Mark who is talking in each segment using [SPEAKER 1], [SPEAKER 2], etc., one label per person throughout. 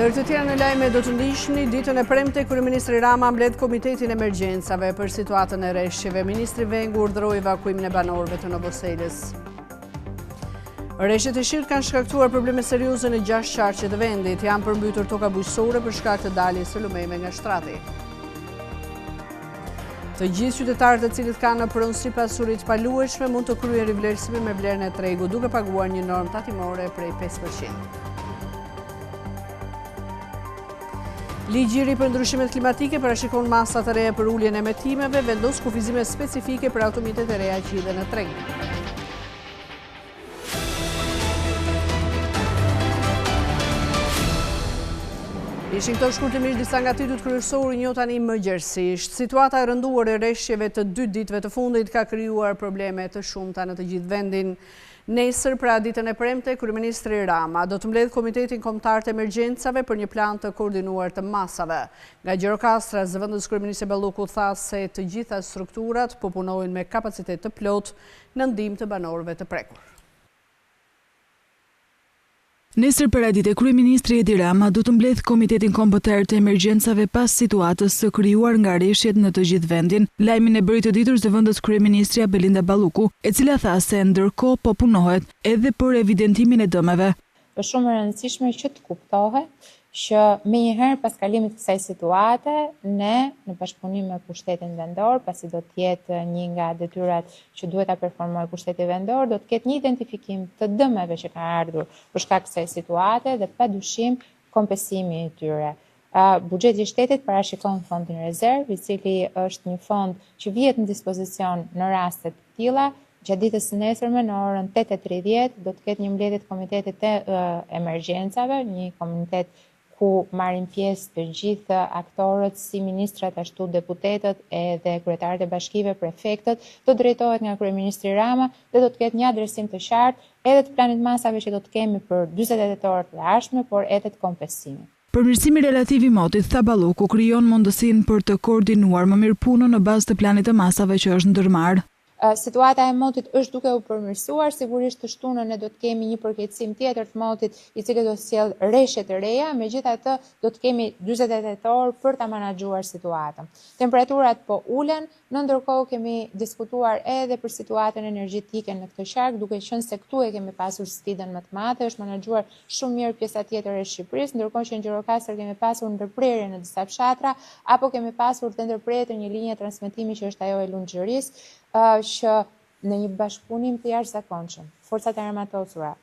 [SPEAKER 1] Ndër të tjera në lajme do të ndihni ditën e premte kryeministri Rama mbledh komitetin emergjencave për situatën e rreshjeve. Ministri Vengu urdhëroi evakuimin e banorëve të Novoselës. Rreshtet e Shqirt kanë shkaktuar probleme serioze në 6 qarqe të vendit. Janë përmbytur toka bujqësore për shkak të daljes së lumeve nga shtrati. Të gjithë qytetarët e cilët kanë në pronësi pasuri të paluajtshme mund të kryejnë rivlerësime me vlerën e tregut duke paguar një normë tatimore prej 5%. Ligji i ri për ndryshimet klimatike parashikon masa të reja për uljen e emetimeve, vendos kufizime specifike për automjetet e reja që hidhen në treg. Ishin këto shkurtimisht disa nga titujt kryesorë, një tani më gjerësisht. Situata e rënduar e rreshjeve të 2 ditëve të fundit ka krijuar probleme të shumta në të gjithë vendin. Nesër, pra ditën e premte, kryeministri Rama do të mbledh komitetin kombëtar të emergjencave për një plan të koordinuar të masave. Nga Gjirokastra, zëvendës kryeministri Balluku tha se të gjitha strukturat po punojnë me kapacitet të plot në ndihmë të banorëve të prekur.
[SPEAKER 2] Nesër paradite kryeministri Edi Rama do të mbledh komitetin kombëtar të emergjencave pas situatës së krijuar nga rreshjet në të gjithë vendin. Lajmin e bëri të ditur zëvendës kryeministria Belinda Balluku, e cila tha se ndërkohë po punohet edhe për evidentimin e dëmeve.
[SPEAKER 3] Është shumë e rëndësishme që të kuptohet që menjëherë pas kalimit të kësaj situate, ne në bashkëpunim me pushtetin vendor, pasi do të jetë një nga detyrat që duhet ta performojë pushteti vendor, do të ketë një identifikim të dëmeve që kanë ardhur për shkak të kësaj situate dhe padyshim kompensimi i tyre. Buxheti i shtetit parashikon fondin rezerv, i cili është një fond që vihet në dispozicion në raste të tilla. Gjatë ditës së nesërme në orën 8:30 do të ketë një mbledhje të komitetit të emergjencave, një komitet ku marrin pjesë të gjithë aktorët, si ministrat, ashtu deputetët edhe kryetarët e bashkive, prefektët, do drejtohet nga kryeministri Rama dhe do të ketë një adresim të qartë edhe të planit masave që do të kemi për 48 orë të ardhshme, por edhe të kompensimit.
[SPEAKER 2] Përmirësimi relativ i motit, tha Balluku, krijon mundësinë për të koordinuar më mirë punën në bazë të planit të masave që është ndërmarrë.
[SPEAKER 3] Situata e motit është duke u përmirësuar, sigurisht të shtunën ne do të kemi një përkeqësim tjetër të motit i cili do të sjellë rreshje të reja, megjithatë do të kemi 48 orë për ta menaxhuar situatën. Temperaturat po ulen, në ndërkohë kemi diskutuar edhe për situatën energjetike në këtë qark, duke qenë se këtu e kemi pasur sfidën më të madhe, është menaxhuar shumë mirë pjesa tjetër e Shqipërisë, ndërkohë që në Gjirokastër kemi pasur ndërprerje në disa fshatra, apo kemi pasur të ndërprerje një linje transmetimi që është ajo e Lunxhërisë, që në një bashkëpunim të jashtëzakonshëm, forcat e armatosura,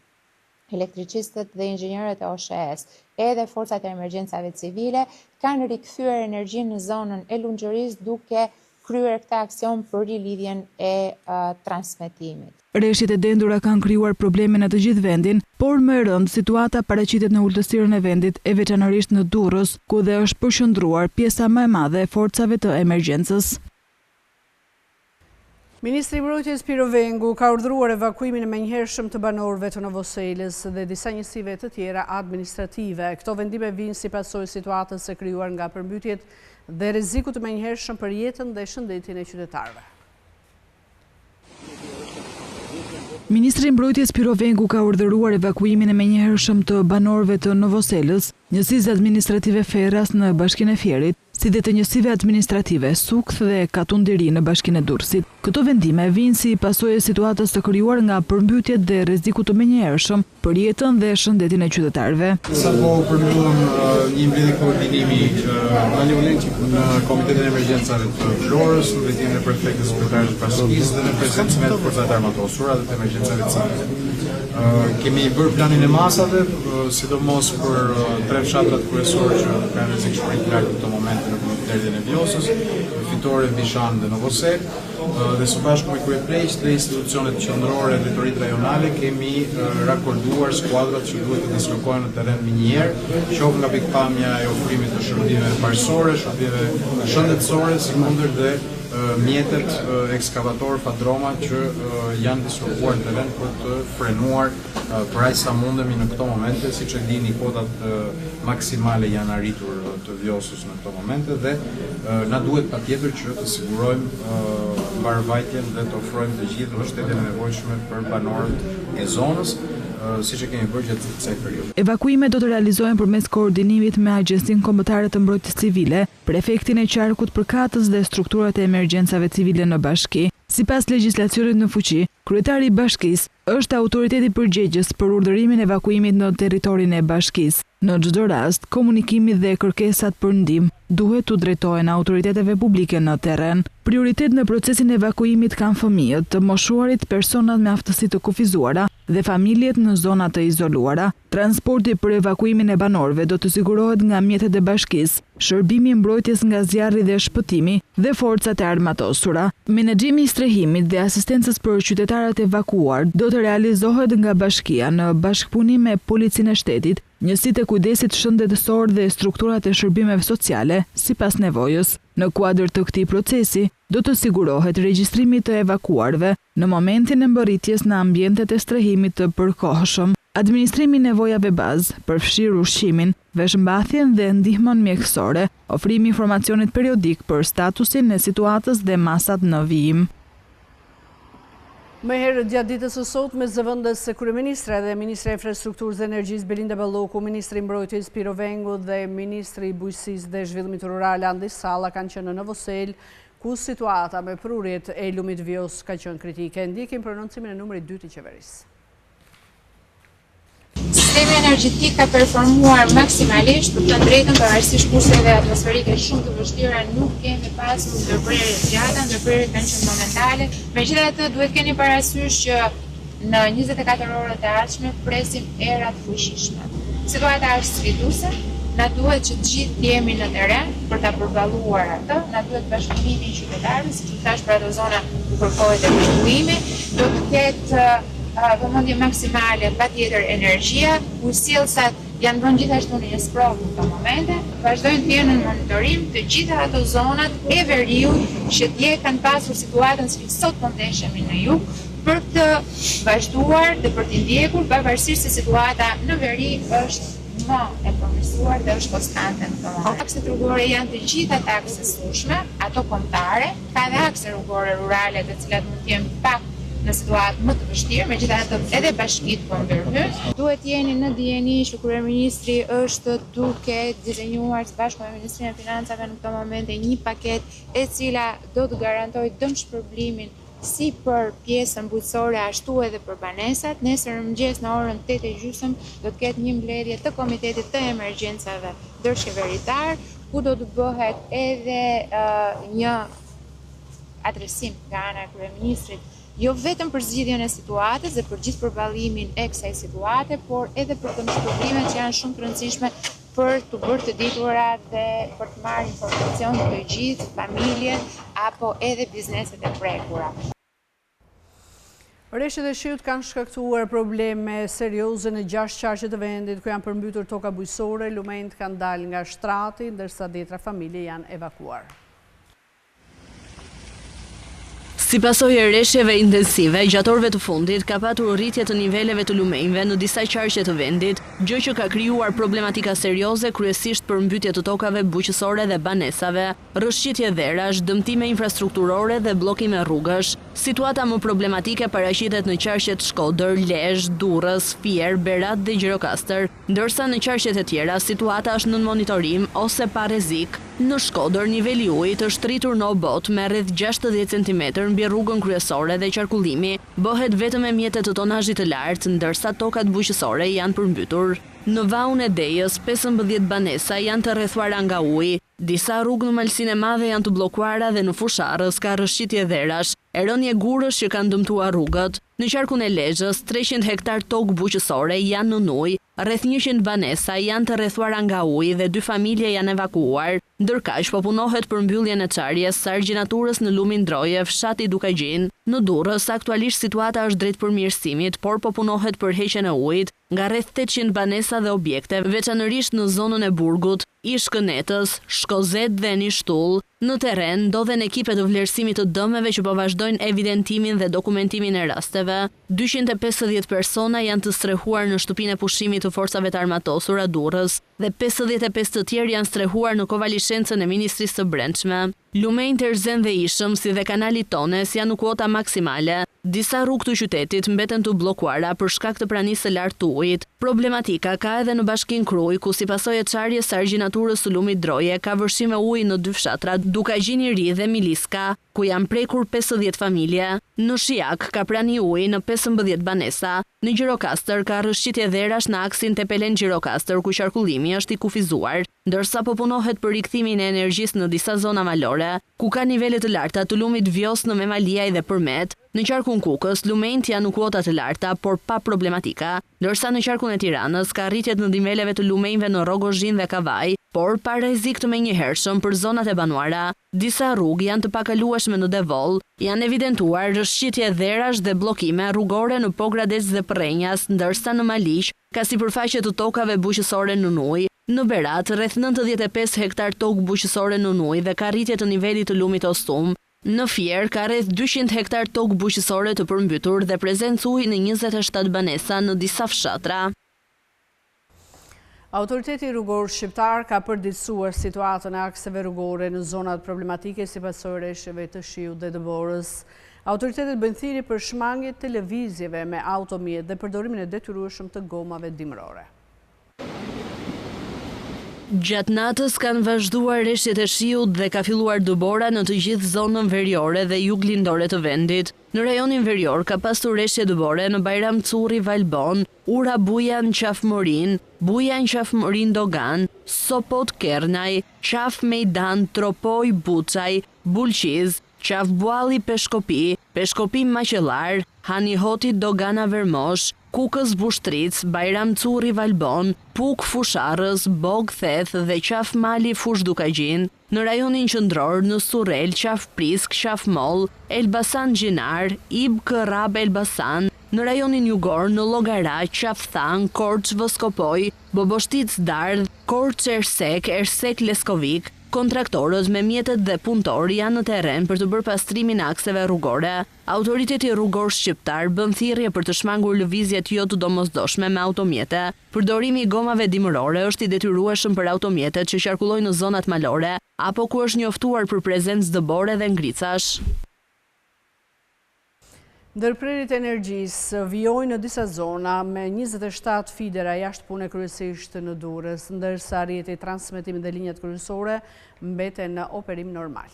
[SPEAKER 3] elektricistët dhe inxhinierët e OSHE-s, edhe forcat e emergjencave civile kanë rikthyer energjinë në zonën e Lunxhërisë duke kryer këtë aksion për rilidhjen e transmetimit.
[SPEAKER 2] Rreshjet e dendura kanë krijuar probleme në të gjithë vendin, por më e rëndë situata paraqitet në ultësirën e vendit, e veçanërisht në Durrës, ku dhe është përqendruar pjesa më e madhe e forcave të emergjencës.
[SPEAKER 1] Ministri i Mbrojtjes Piro Vengu ka urdhëruar evakuimin e menjëhershëm të banorëve të Novoselës dhe disa njësive të tjera administrative. Këto vendime vijnë si pasojë situatës së krijuar nga përmbytjet dhe rrezikut të menjëhershëm për jetën dhe shëndetin e qytetarëve.
[SPEAKER 2] Ministri i Mbrojtjes Piro Vengu ka urdhëruar evakuimin e menjëhershëm të banorëve të Novoselës, njësisë administrative Ferras në Bashkinë e Fierit, si dhe të njësive administrative Sukth dhe Katundiri në Bashkinë e Durrësit. Këto vendime vijnë si pasojë e situatës të krijuar nga përmbytjet dhe rrezikut të menjëhershëm për jetën dhe shëndetin e qytetarëve.
[SPEAKER 4] Sapo përmbyllëm një mbledhje koordinimi në Komitetin e Emergjencave të Florës, në drejtimin e prefektës kryetarit të bashkisë dhe në prezencën e forcave armatosura dhe të emergjencave civile. Kemi bërë planin e masave, sidomos për 3 fshatrat kryesorë që kanë rrezikshmëri të lartë në këtë moment në Komunitetin e Vjosës, Fitore, Vishan dhe Novosel, dhe së bashku me kryeplejqët dhe institucionet qendrore dhe drejtoritë rajonale kemi rakorduar skuadrat që duhet të dislokohen në terren minier, qoftë nga pikpamja e ofrimit të shërbimeve parësore, shërbimeve shëndetësore, si kundër dhe mjetet ekskavator fadroma që janë dislokuar në terren për të frenuar për aq sa mundemi në këto momente, siç e dini kotat maksimale janë arritur të Vjosës në këto momente dhe Na duhet patjetër që të sigurojmë mbarvajtjen dhe të ofrojmë të gjithë mbështetjen e nevojshme për banorët e zonës, siç e kemi bërë gjatë kësaj periudhe.
[SPEAKER 2] Evakuimet do të realizohen përmes koordinimit me Agjencinë Kombëtare të Mbrojtjes Civile, prefektin e qarkut përkatës dhe strukturat e emergjencave civile në bashki. Sipas legjislacionit në fuqi, kryetari i bashkisë është autoriteti përgjegjës për urdhërimin e evakuimit në territorin e bashkisë. Në çdo rast, komunikimi dhe kërkesat për ndihmë duhet të drejtohen autoriteteve publike në terren. Prioritet në procesin e evakuimit kanë fëmijët, të moshuarit, personat me aftësi të kufizuara dhe familjet në zona të izoluara. Transporti për evakuimin e banorëve do të sigurohet nga mjetet e bashkisë, shërbimi i mbrojtjes nga zjarri dhe shpëtimi dhe forcat e armatosura. Menaxhimi i strehimit dhe asistencës për qytetarët e evakuar do të realizohet nga bashkia në bashkëpunim me Policinë e Shtetit, njësitë e kujdesit shëndetësor dhe strukturat e shërbimeve sociale sipas nevojës. Në kuadër të këtij procesi, do të sigurohet regjistrimi të evakuarve në momentin e mbërritjes në ambientet e strehimit të përkohshëm, administrimi i nevojave bazë, përfshirë ushqimin, veshmbathjen dhe ndihmën mjekësore, ofrimi informacionit periodik për statusin e situatës dhe masat në vijim.
[SPEAKER 1] Më herët gjatë ditës së sotme, zëvendës së kryeministra dhe ministra e infrastrukturës dhe energjisë Belinda Balloku, ministri i mbrojtjes Piro Vengu dhe ministri i bujqësisë dhe zhvillimit rural Andi Salla kanë qenë në Novosel, ku situata me prurjet e lumit Vjos ka qenë kritike. Ndjekim prononcimin e numrit 2 të qeverisë.
[SPEAKER 3] Sistemi energjetik ka performuar maksimalisht, për të drejtën pavarësisht kurseve atmosferike shumë të vështira, nuk kemi pasur ndërprerje të gjata, ndërprerjet kanë qenë momentale. Megjithatë, duhet keni parasysh që në 24 orët e ardhshme presim era të fuqishme. Situata është sfiduese, na duhet që të gjithë të jemi në terren për ta përballuar atë, na duhet bashkëpunimi i qytetarëve, siç u thash për ato zona ku kërkohet evakuimi, do të ketë vëmendje maksimale patjetër energjia, ujësillsat janë vënë gjithashtu në një sprovë në këto momente, vazhdojnë të jenë në monitorim të gjitha ato zonat e veriut që dje kanë pasur situatën si sot po ndeshemi në jug, për të vazhduar dhe për të ndjekur pavarësisht se situata në veri është më e përmirësuar dhe është konstante në këto momente. Akset rrugore janë të gjitha të aksesueshme, ato kombëtare, ka dhe akse rrugore rurale të cilat mund të jenë pak në situatë më të vështirë, megjithatë edhe bashkitë po ndërhyjnë. Duhet jeni në dijeni që kryeministri është duke dizenjuar së bashku me Ministrinë e Financave në këto momente një paketë e cila do të garantojë dëmshpërblimin si për pjesën bujqësore ashtu edhe për banesat. Nesër mëngjes në orën 8:30 do të ketë një mbledhje të Komitetit të Emergjencave ndërqeveritar, ku do të bëhet edhe një adresim nga ana e kryeministrit, jo vetëm për zgjidhjen e situatës dhe për gjithë përballimin e kësaj situate, por edhe për dëmshpërblimet që janë shumë të rëndësishme për të bërë të ditura dhe për të marrë informacion të gjithë familjet apo edhe bizneset e prekura.
[SPEAKER 1] Rreshtet e shiut kanë shkaktuar probleme serioze në 6 qarqe të vendit ku janë përmbytur toka bujqësore, lumenjt kanë dalë nga shtrati, ndërsa dhjetra familje janë evakuar.
[SPEAKER 5] Si pasojë e rreshjeve intensive, gjatë orëve të fundit ka patur rritje të niveleve të lumenjve në disa qarqe të vendit, gjë që ka krijuar problematika serioze kryesisht për mbytje të tokave bujqësore dhe banesave, rrëshqitje dherash, dëmtime infrastrukturore dhe bllokime rrugësh. Situata më problematike paraqitet në qarqet Shkodër, Lezhë, Durrës, Fier, Berat dhe Gjirokastër, ndërsa në qarqet e tjera situata është nën monitorim ose pa rrezik. Në Shkodër, niveli i ujit është rritur në obot me rreth 60 cm mbi rrugën kryesore dhe qarkullimi bëhet vetëm me mjete të tonazhit të lartë, ndërsa tokat bujqësore janë përmbytur. Në vaun e Dejës, 15 banesa janë të rrethuara nga uji. Disa rrugë në Malsinë e Madhe janë të bllokuara dhe në Fusharrës ka rrëshqitje dherash, e rënje gurësh që kanë dëmtuar rrugët. Në qarkun e Lezhës, 300 hektar tokë bujqësore janë në ujë, rreth 100 banesa janë të rrethuara nga uji dhe 2 familje janë evakuuar. Ndërkaq po punohet për mbylljen e çarjes së argjinaturës në lumin Droje, fshati Dukagjin. Në Durrës aktualisht situata është drejt përmirësimit, por po punohet për heqjen e ujit nga rreth 800 banesa dhe objekte, veçanërisht në zonën e Burgut. Ishkënetës, Shkozet dhe Nishtull. Në terren ndodhen ekipe të vlerësimit të dëmeve që po vazhdojnë evidentimin dhe dokumentimin e rasteve. 250 persona janë të strehuar në shtëpinë e pushimit të forcave të armatosura Durrës dhe 55 të tjerë janë strehuar në kovalishencën e Ministrisë së Brendshme. Lumej, Terzen dhe Ishëm, si dhe kanali Tones janë në kuota maksimale. Disa rrugë të qytetit mbeten të bllokuara për shkak të pranisë së lartë të ujit. Problematika ka edhe në Bashkinë Kruj, ku si pasojë e çarjes së argjinaturës së lumit Droje ka vërshime uji në 2 fshatra, Dukaqin i Ri dhe Miliska, ku janë prekur 50 familje. Në Shijak ka prani uji në 15 banesa. Në Gjirokastër ka rrëshqitje dherash në aksin Tepelen-Gjirokastër, ku qarkullimi është i kufizuar, ndërsa po punohet për rikthimin e energjisë në disa zona malore, ku ka nivele të larta të lumit Vjos në Memaliaj dhe Përmet. Në qarkun Kukës, lumejt janë në kuota të larta, por pa problematika, ndërsa në qarkun e Tiranës ka rritjet në niveleve të lumejve në Rogozhin dhe Kavaj, por pa rrezik të menjëhershëm për zonat e banuara. Disa rrugë janë të pakalueshme në Devoll, janë evidentuar rrëshqitje dherash dhe bllokime rrugore në Pogradec dhe Përrenjas, ndërsa në Maliq ka sipërfaqe të tokave bujqësore në ujë. Në Berat, rreth 95 hektar tokë bujqësore në ujë dhe ka rritje të nivelit të lumit Ostum. Në Fier ka rreth 200 hektar tokë bujqësore të përmbytur dhe prezencë ujë në 27 banesa në disa fshatra.
[SPEAKER 1] Autoriteti rrugor shqiptar ka përditësuar situatën e akseve rrugore në zonat problematike si pasojë rreshjeve të Shiut dhe të Borës. Autoritetet bëjnë thirrje për shmangjet të lëvizjeve me automjet dhe përdorimin e detyrueshëm të gomave dimrore.
[SPEAKER 5] Gjatë natës kanë vazhduar rreshjet e shiut dhe ka filluar dëbora në të gjithë zonën veriore dhe juglindore të vendit. Në rajonin verior ka pasur rreshje dëbore në Bajram Curri Valbon, Ura Bujan Qafmorin, Bujan Qafmorin Dogan, Sopot Kernaj, Qaf Mejdan Tropoj Buçaj, Bulqiz, Qaf Bualli Peshkopi, Peshkopi Maqellar, Hanihoti Dogana Vermosh, Kukës Bushtric, Bajram Curri Valbon, Puk Fusharës, Bog Theth dhe Qaf Mali Fush Dukaqin. Në rajonin qendror në Surrel, Qaf Prisk, Qaf Moll, Elbasan Gjinar, Ib Kërrab Elbasan. Në rajonin jugor në Llogara, Qaf Than, Korç Voskopoj, Boboshtic Dardh, Korç Ersek, Ersek Leskovik. Kontraktorët me mjetet dhe punëtor janë në terren për të bërë pastrimin e akseve rrugore. Autoriteti rrugor shqiptar bën thirrje për të shmangur lëvizjet jo të domosdoshme me automjete. Përdorimi i gomave dimërore është i detyrueshëm për automjetet që qarkullojnë në zonat malore apo ku është njoftuar për prezencë dëbore dhe ngricash.
[SPEAKER 1] Ndërprerjet e energjisë vijojnë në disa zona me 27 fidera jashtë pune kryesisht në Durrës, ndërsa rrjeti i transmetimit dhe linjat kryesore mbeten në operim normal.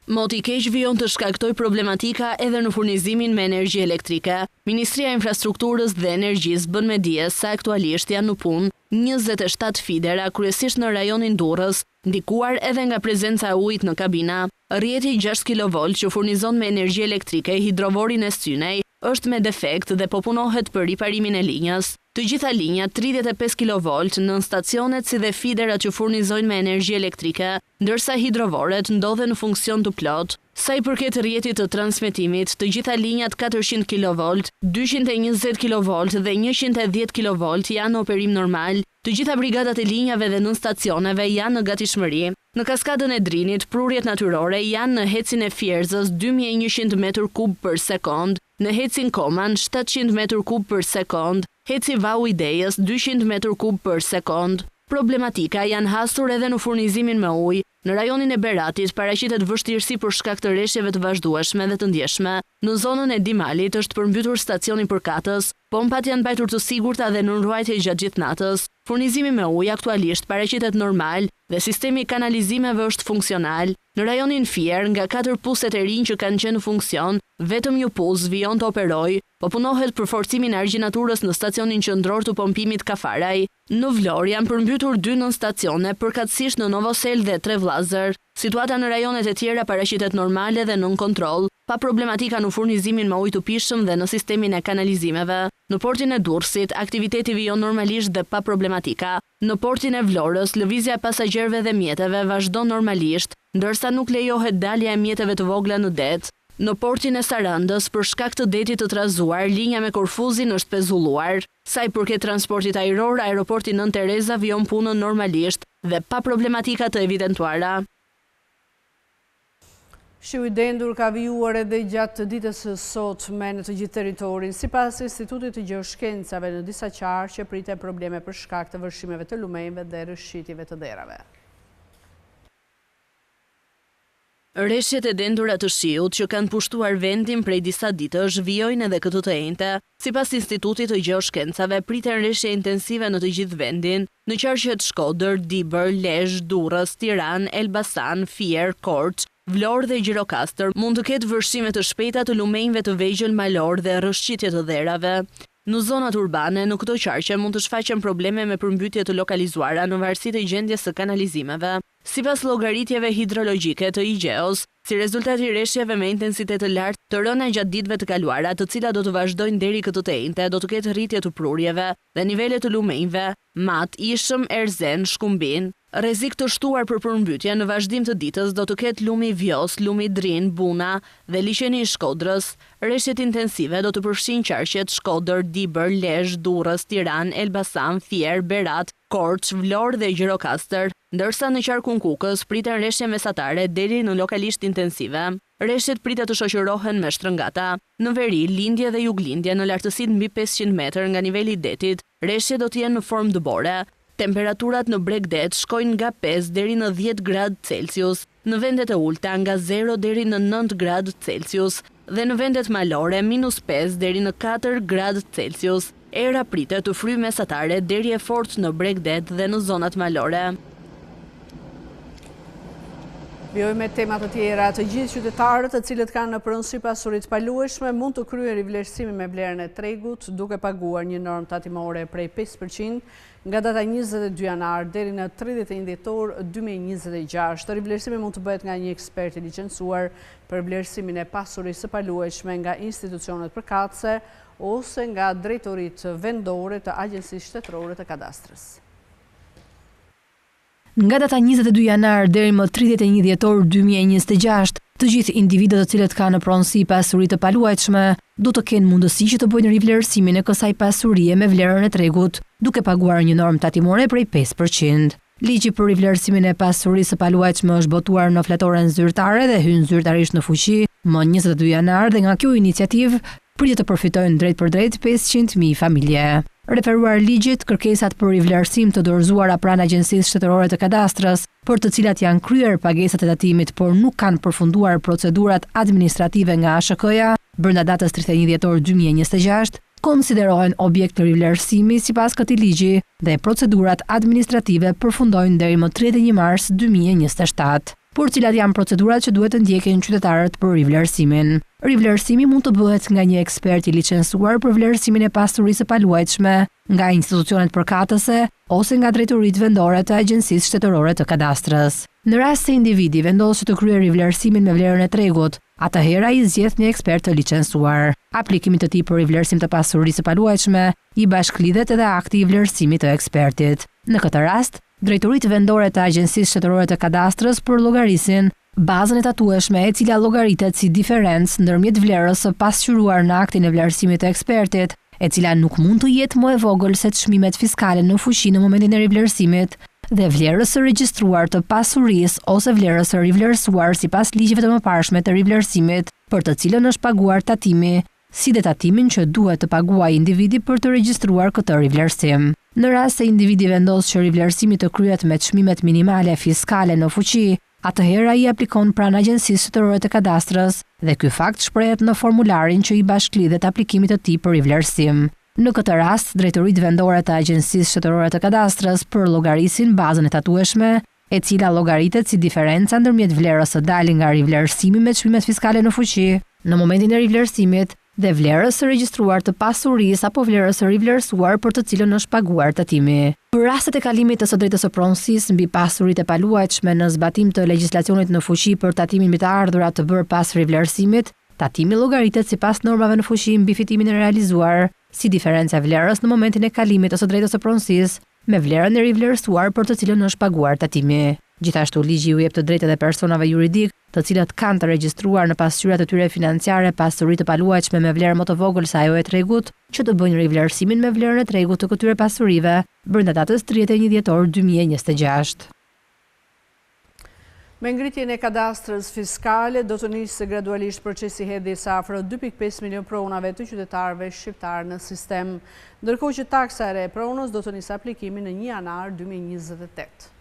[SPEAKER 5] Moti keq vijon të shkaktoj problematika edhe në furnizimin me energji elektrike. Ministria e Infrastrukturës dhe Energjisë bën me dije se aktualisht janë në punë 27 fidera kryesisht në rajonin Durrës, ndikuar edhe nga prezenca e ujit në kabina. Rrjeti 6 kV që furnizon me energji elektrike hidrovorin e Synej është me defekt dhe po punohet për riparimin e linjës. Të gjitha linjat 35 kV në stacionet si dhe fiderat që furnizojnë me energji elektrike, ndërsa hidrovoret ndodhen në funksion të plot. Sa i përket rrjetit të transmetimit, të gjitha linjat 400 kV, 220 kV dhe 110 kV janë në operim normal. Të gjitha brigadat e linjave dhe nën stacioneve janë në gatishmëri. Në kaskadën e Drinit, prurjet natyrore janë në hecin e Fierzës 2100 m3 për sekond, në hecin Koman 700 m3 për sekond, heci Vau Idejës 200 m3 për sekond. Problematika janë hasur edhe në furnizimin me ujë. Në rajonin e Beratit paraqitet vështirësi për shkak të rreshjeve të vazhdueshme dhe të ndjeshme. Në zonën e Dimalit është përmbytur stacioni përkatës, pompat janë mbajtur të sigurta dhe në ruajtje gjatë gjithë natës. Furnizimi me ujë aktualisht paraqitet normal dhe sistemi i kanalizimeve është funksional. Në rajonin Fier, nga 4 puset e rinj që kanë qenë në funksion, vetëm një puz vijon të operojë, po punohet për forcimin e argjinaturës në stacionin qendror të pompimit Kafaraj. Në Vlorë janë përmbytur 2 nën stacione, përkatësisht në Novosel dhe Trevllazër. Situata në rajonet e tjera paraqitet normale dhe nën kontroll, pa problematika në furnizimin me ujë të pishëm dhe në sistemin e kanalizimeve. Në portin e Durrësit, aktiviteti vijon normalisht dhe pa problematika. Në portin e Vlorës, lëvizja e pasagjerëve dhe mjeteve vazhdon normalisht, ndërsa nuk lejohet dalja e mjeteve të vogla në det. Në portin e Sarandës, për shkak të detit të trazuar, linja me Korfuzin është pezulluar. Sa i përket transportit ajror, aeroporti Nën Tereza vijon punën normalisht dhe pa problematika të evidentuara.
[SPEAKER 1] Shiu i dendur ka vijuar edhe gjatë ditës së sotme në të gjithë territorin. Sipas Institutit të Gjeoshkencave, në disa qarqe priten probleme për shkak të vërshimeve të lumenjve dhe rrëshqitjeve të derave.
[SPEAKER 5] Rreshjet e dendura të shiut që kanë pushtuar vendin prej disa ditësh vijojnë edhe këtë të enjte. Sipas Institutit të Gjeoshkencave, priten rreshje intensive në të gjithë vendin, në qarqet Shkodër, Dibër, Lezhë, Durrës, Tiranë, Elbasan, Fier, Korçë, Vlorë dhe Gjirokastër mund të ketë vërshime të shpejta të lumenjve të vegjël malor dhe rrëshqitje të derave. Në zonat urbane, në këto qarqe mund të shfaqen probleme me përmbytje të lokalizuara në varësi të gjendjes së kanalizimeve. Sipas llogaritjeve hidrologjike të IGEOS, si rezultat i rreshjeve me intensitet të lartë të rëna gjatë ditëve të kaluara, të cilat do të vazhdojnë deri këtë të enjte, do të ketë rritje të prurjeve dhe nivele të lumenjve, mat, ishëm, erzen, shkumbin. Rrezik të shtuar për përmbytje në vazhdim të ditës do të ketë lumi Vjos, lumi Drin, Buna dhe liçeni i Shkodrës. Rreshjet intensive do të përfshin qarqet Shkodër, Dibër, Lezhë, Durrës, Tiranë, Elbasan, Fier, Berat, Korçë, Vlorë dhe Gjirokastër, ndërsa në qarkun Kukës priten rreshje mesatare deri në lokalisht intensive. Rreshjet pritet të shoqërohen me shtrëngata. Në veri, lindje dhe juglindje në lartësitë mbi 500 metër nga niveli i detit, rreshjet do të jenë në formë dëbore. Temperaturat në Bregdet shkojnë nga 5 deri në 10 gradë Celsius, në vendet e ulta nga 0 deri në 9 gradë Celsius dhe në vendet malore -5 deri në 4 gradë Celsius. Era pritet të fryjë mesatare deri e fortë në Bregdet dhe në zonat malore.
[SPEAKER 1] Vjojmë me temat të tjera. Të gjithë qytetarët të cilët kanë në pronësi pasuri të palueshme mund të kryen rivlerësimi me vlerën e tregut duke paguar një normë tatimore prej 5% nga data 22 janar deri në 31 dhjetor 2026. Rivlerësimi mund të bëhet nga një ekspert i licencuar për vlerësimin e pasurisë së palueshme nga institucionet përkatëse ose nga drejtoritë vendore të Agjencisë Shtetërore të Kadastrës.
[SPEAKER 6] Nga data 22 janar deri më 31 dhjetor 2026, të gjithë individët të cilët kanë në pronësi pasuri të paluajtshme do të kenë mundësi që të bëjnë rivlerësimin e kësaj pasurie me vlerën e tregut, duke paguar një normë tatimore prej 5%. Ligji për rivlerësimin e pasurisë së paluajtshme është botuar në fletoren zyrtare dhe hyn zyrtarisht në fuqi më 22 janar dhe nga kjo iniciativë pritet të përfitojnë drejt për drejt 500.000 familje. Referuar ligjit, kërkesat për rivlerësim të dorëzuara pranë Agjencisë Shtetërore të Kadastrës, për të cilat janë kryer pagesat e tatimit por nuk kanë përfunduar procedurat administrative nga ASHK-ja brenda datës 31 dhjetor 2026, konsiderohen objekt të rivlerësimi sipas këtij ligji dhe procedurat administrative përfundojnë deri më 31 mars 2027. Por cilat janë procedurat që duhet të ndjekin qytetarët për rivlerësimin. Rivlerësimi mund të bëhet nga një ekspert i licencuar për vlerësimin e pasurisë së paluajtshme, nga institucionet përkatëse ose nga drejtoritë vendore të Agjencisë Shtetërore të Kadastrës. Në rast se individi vendos të kryejë rivlerësimin me vlerën e tregut, atëherë ai zgjedh një ekspert të licencuar. Aplikimit të tij për rivlerësim të pasurisë së paluajtshme i bashklidhet edhe akti i vlerësimit të ekspertit. Në këtë rast, drejtoritë vendore të Agjencisë Shtetërore të Kadastrës përllogarisin bazën e tatueshme e cila llogaritet si diferencë ndërmjet vlerës së pasqyruar në aktin e vlerësimit të ekspertit, e cila nuk mund të jetë më e vogël se çmimet fiskale në fuqi në momentin e rivlerësimit, dhe vlerës së regjistruar të pasurisë ose vlerës së rivlerësuar sipas ligjeve të mëparshme të rivlerësimit, për të cilën është paguar tatimi, si dhe tatimin që duhet të paguajë individi për të regjistruar këtë rivlerësim. Në rast se individi vendos që rivlerësimi të kryhet me çmimet minimale fiskale në fuqi, atëherë ai aplikon pranë Agjencisë Shtetërore të Kadastrës dhe ky fakt shprehet në formularin që i bashklidhet aplikimit të tij për rivlerësim. Në këtë rast, drejtoritë vendore të Agjencisë Shtetërore të Kadastrës përllogarisin bazën e tatueshme, e cila llogaritet si diferenca ndërmjet vlerës së dalë nga rivlerësimi me çmimet fiskale në fuqi në momentin e rivlerësimit dhe vlerës së regjistruar të pasurisë apo vlerës së rivlerësuar për të cilën është paguar tatimi. Për rastet e kalimit të së drejtës së pronësisë mbi pasuritë e paluajtshme në zbatim të legjislacionit në fuqi për tatimin mbi të ardhurat të bërë pas rivlerësimit, tatimi llogaritet sipas normave në fuqi mbi fitimin e realizuar, si diferenca e vlerës në momentin e kalimit të së drejtës së pronësisë me vlerën e rivlerësuar për të cilën është paguar tatimi. Gjithashtu ligji u jep të drejtë edhe personave juridik, të cilat kanë të regjistruar në pasqyrat e tyre financiare pasuri të paluajtshme me vlerë më të vogël se ajo e tregut, që të bëjnë rivlerësimin me vlerën e tregut të këtyre pasurive brenda datës 31 dhjetor 2026.
[SPEAKER 1] Me ngritjen e kadastrës fiskale, do të nisë gradualisht procesi hedhjes afro 2.5 milion pronave të qytetarëve shqiptar në sistem, ndërkohë që taksa e re e pronës do të nisë aplikimin në 1 janar 2028.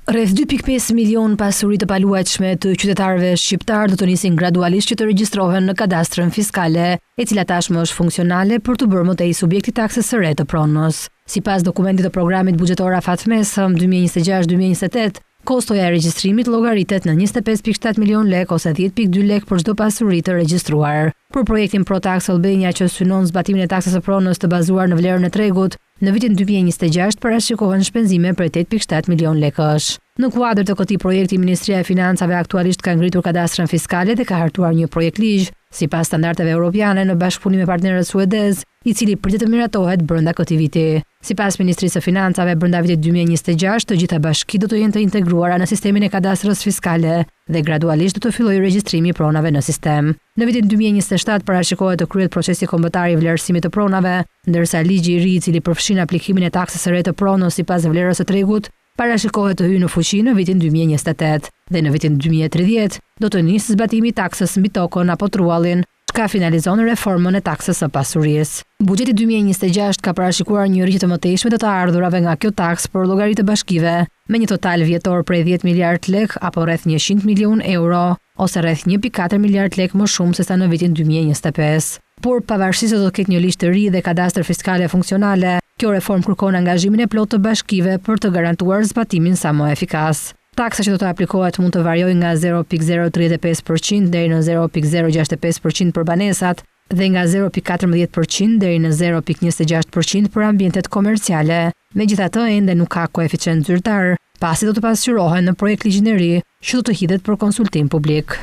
[SPEAKER 6] Rreth 2.5 milion pasuri të paluajtshme të qytetarëve shqiptar do të nisin gradualisht që të regjistrohen në kadastrën fiskale, e cila tashmë është funksionale për të bërë më tej subjekti taksës së re të pronës. Sipas dokumentit të programit buxhetor afatmesëm 2026-2028, kostoja e regjistrimit llogaritet në 25.7 milion lek ose 10.2 lek për çdo pasuri të regjistruar. Për projektin ProTax Albania që synon zbatimin e taksës së pronës të bazuar në vlerën e tregut, në vitin 2026 parashikohen shpenzime për 8.7 milion lekësh. Në kuadër të këtij projekti, Ministria e Financave aktualisht ka ngritur kadastrën fiskale dhe ka hartuar një projekt ligj, sipas standardeve europiane në bashkëpunim me partnerët suedez, i cili pritet të miratohet brenda këtij viti. Sipas Ministrisë së Financave, brenda vitit 2026 të gjitha bashkitë do të jenë të integruara në sistemin e kadastrës fiskale dhe gradualisht do të fillojë regjistrimi i pronave në sistem. Në vitin 2027 parashikohet të kryhet procesi kombëtar i vlerësimit të pronave, ndërsa ligji i ri i cili përfshin aplikimin e taksës së re të pronës sipas vlerës së tregut parashikohet të hyjë në fuqi në vitin 2028 dhe në vitin 2030 do të nisë zbatimi i taksës mbi tokën apo truallin, ka finalizon reformën e taksës së pasurisë. Buxheti 2026 ka parashikuar një rritje të mëtejshme të ardhurave nga kjo taks për llogaritë të bashkive, me një total vjetor prej 10 miliard lek apo rreth 100 milion euro, ose rreth 1.4 miliard lek më shumë se sa në vitin 2025. Por pavarësisht se do të ketë një listë të ri dhe kadastër fiskale funksionale, kjo reformë kërkon angazhimin e plotë të bashkive për të garantuar zbatimin sa më efikas. Taksa që do të aplikohet mund të varjojë nga 0.035% deri në 0.065% për banesat dhe nga 0.14% deri në 0.26% për ambientet komerciale. Megjithatë, ende nuk ka koeficient zyrtar, pasi do të pasqyrohen në projekt ligjin e ri që do të hidhet për konsultim publik.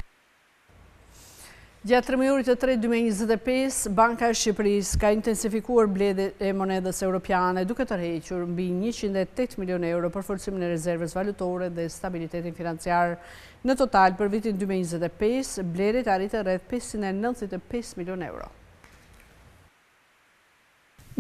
[SPEAKER 1] Gjatë 3 muajit të tretë 2025, Banka e Shqipërisë ka intensifikuar mbledhjen e monedhës europiane duke tërhequr mbi 108 milion euro për forcimin e rezervës valutore dhe stabilitetin financiar. Në total, për vitin 2025, mbledhjet arritën rreth 595 milion euro.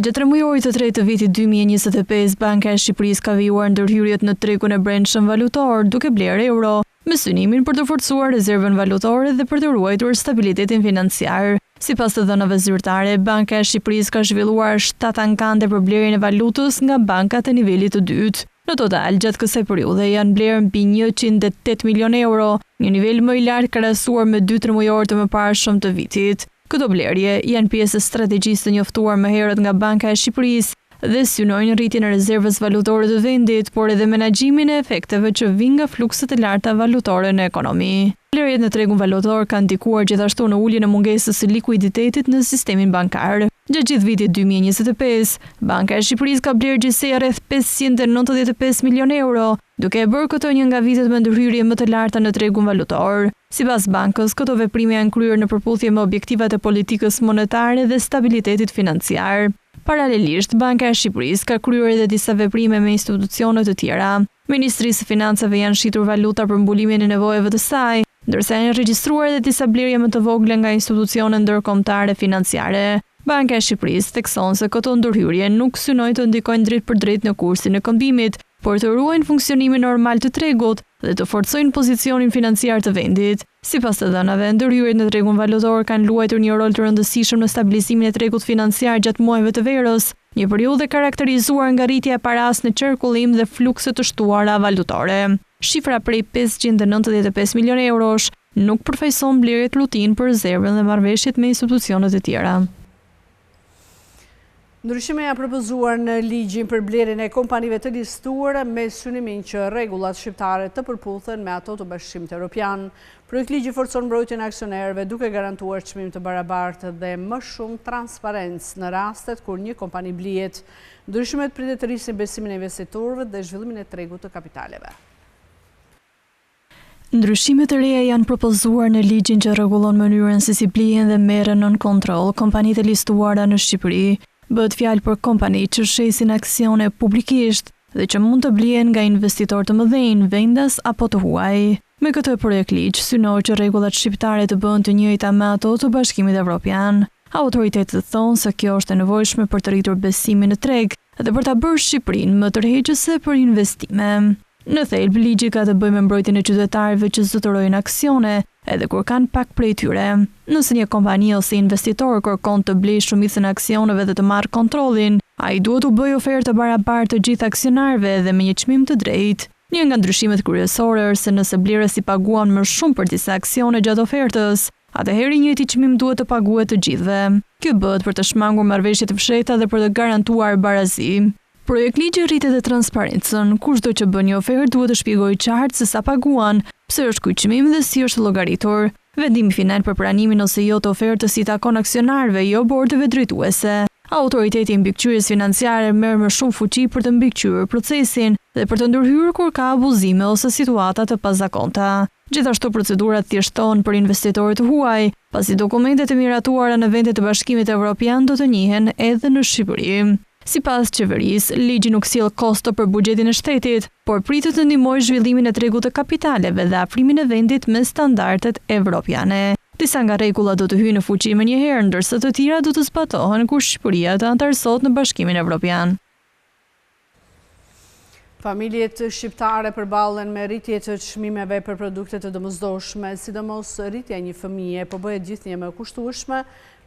[SPEAKER 7] Gjatë 3 muajit të tretë të vitit 2025, Banka e Shqipërisë ka vijuar ndërhyrjet në tregun e brendshëm valutor duke blerë euro, me synimin për të forcuar rezervën valutore dhe për të ruajtur stabilitetin financiar. Sipas të dhënave zyrtare, Banka e Shqipërisë ka zhvilluar 7 ankande për blerjen e valutës nga bankat e nivelit të dytë. Në total, gjatë kësaj periudhe janë blerë mbi 108 milion euro, një nivel më i lartë krahasuar me 2-3 muajor të mëparshëm të vitit. Këto blerje janë pjesë e strategjisë të njoftuar më herët nga Banka e Shqipërisë dhe synojnë rritjen e rezervës valutore të vendit, por edhe menaxhimin e efekteve që vijnë nga flukset e larta valutore në ekonomi. Blerjet në tregun valutor kanë ndikuar gjithashtu në uljen e mungesës së likuiditetit në sistemin bankar. Gjatë gjithë vitit 2025, Banka e Shqipërisë ka blerë gjithsej rreth 595 milion euro, duke e bërë këto një nga vitet me ndërhyrje më të larta në tregun valutor. Sipas bankës, këto veprime janë kryer në përputhje me objektivat e politikës monetare dhe stabilitetit financiar. Paralelisht, Banka e Shqipërisë ka kryer edhe disa veprime me institucione të tjera. Ministrisë së Financave janë shitur valuta për mbulimin e nevojave të saj, ndërsa janë regjistruar edhe disa blerje më të vogla nga institucione ndërkombëtare financiare. Banka e Shqipërisë thekson se këto ndërhyrje nuk synojnë të ndikojnë drejt për drejt në kursin e këmbimit, por të ruajnë funksionimin normal të tregut dhe të forcojnë pozicionin financiar të vendit. Sipas të dhënave, ndërhyrjet në tregun valutor kanë luajtur një rol të rëndësishëm në stabilizimin e tregut financiar gjatë muajve të verës, një periudhë karakterizuar nga rritja e paras në qarkullim dhe flukse të shtuara valutore. Shifra prej 595 milion eurosh nuk përfaqëson blerjet rutinë për rezervën dhe marrëveshjet me institucionet e tjera.
[SPEAKER 1] Ndryshime janë propozuar në ligjin për blerjen e kompanive të listuara me synimin që rregullat shqiptare të përputhen me ato të Bashkimit Evropian. Projekt ligji forcon mbrojtjen e aksionerëve duke garantuar çmim të barabartë dhe më shumë transparencë në rastet kur një kompani blihet. Ndryshimet pritet të rrisin besimin e investitorëve dhe zhvillimin e tregut të kapitaleve.
[SPEAKER 7] Ndryshimet e reja janë propozuar në ligjin që rregullon mënyrën se si blihen dhe merren nën kontroll kompanitë listuara në Shqipëri. Bëhet fjalë për kompani që shesin aksione publikisht dhe që mund të blihen nga investitorë të mëdhenj, vendas apo të huaj. Me këtë projekt ligj synohet që rregullat shqiptare të bëhen të njëjta me ato të Bashkimit Evropian. Autoritetet thonë se kjo është e nevojshme për të rritur besimin në treg dhe për ta bërë Shqipërinë më tërheqëse për investime. Në thelb, ligji ka të bëjë me mbrojtjen e qytetarëve që zotërojnë aksione, edhe kur kanë pak prej tyre. Nëse një kompani ose investitor kërkon të blejë shumicën e aksioneve dhe të marrë kontrollin, ai duhet u bëjë ofertë të barabartë të gjithë aksionarëve dhe me një çmim të drejtë. Një nga ndryshimet kryesore është se nëse blerësi paguan më shumë për disa aksione gjatë ofertës, atëherë i njëjti çmim duhet të paguhet të gjithëve. Kjo bëhet për të shmangur marrëveshje të fshehta dhe për të garantuar barazi. Projekt ligji rritet e transparencën, kushdo që bën një ofertë duhet të shpjegojë qartë se sa paguan, pse është ky çmim dhe si është llogaritur. Vendimi final për pranimin ose jo të ofertës i takon aksionarëve, jo bordeve drejtuese. Autoriteti i mbikëqyrjes financiare merr më shumë fuqi për të mbikëqyrur procesin dhe për të ndërhyrë kur ka abuzime ose situata të pazakonta. Gjithashtu procedurat thjeshtohen për investitorët huaj, pasi dokumentet e miratuara në vendet e Bashkimit Evropian do të njihen edhe në Shqipëri. Sipas qeverisë, ligji nuk sjell kosto për buxhetin e shtetit, por pritet të ndihmojë zhvillimin e tregut të kapitaleve dhe afrimin e vendit me standardet evropiane. Disa nga rregullat do të hyjnë në fuqi menjëherë, ndërsa të tjera do të zbatohen kur Shqipëria të anëtarësohet në Bashkimin Evropian.
[SPEAKER 1] Familjet shqiptare përballen me rritje të çmimeve për produkte të domosdoshme, sidomos rritja e një fëmije po bëhet gjithnjë më kushtueshme,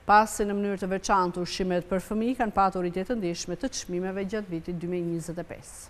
[SPEAKER 1] pasi në mënyrë të veçantë ushqimet për fëmijë kanë patur rritje të ndjeshme të çmimeve gjatë vitit 2025.